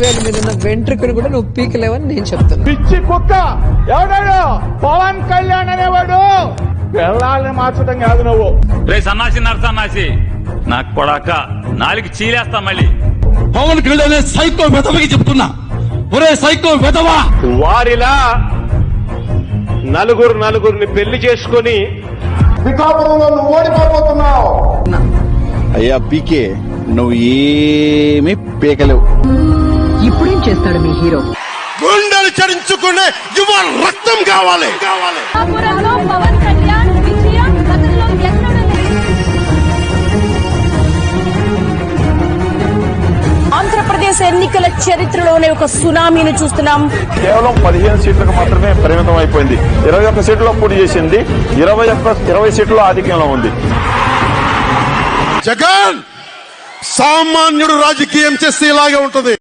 మీద ఉన్న వెంట్రుకను కూడా నువ్వు పీకలేవని నేను చెప్తున్నా. పిచ్చి కుక్క ఎవడాడు? పవన్ కళ్యాణ్ అనేవాడు పిల్లల్ని మార్చడం కాదు. నువ్వు రే సన్నాసి నరసన్నాసి నాకు కొడాక నాలుగు చీలేస్తా. మళ్ళీ పవన్ కళ్యాణ్ సైకో వెధవకి చెప్తున్నా, ఒరే సైకో వెధవా. వారిలా నలుగురిని పెళ్లి చేసుకుని పిఠాపురంలో నువ్వు ఓడిపోతున్నావు. అయ్యా పీకే, నువ్వు ఏమీ పీకలేవు. ఇప్పుడేం చేస్తాడు మీ హీరో? గుండెలు చరించుకునే యువ రక్తం కావాలి. పవన్ కళ్యాణ్ విజయం గతంలో ఎన్నడూ లేదు. ఆంధ్రప్రదేశ్ ఎన్నికల చరిత్రలోనే ఒక సునామీని చూస్తున్నాం. కేవలం 15 సీట్లకు మాత్రమే పరిమితం అయిపోయింది. 21 సీట్లలో పోటీ చేసింది. 20 సీట్లలో ఆధిక్యంలో ఉంది. జగన్ సామాన్యుడు రాజకీయం చేస్తే ఇలాగే ఉంటది.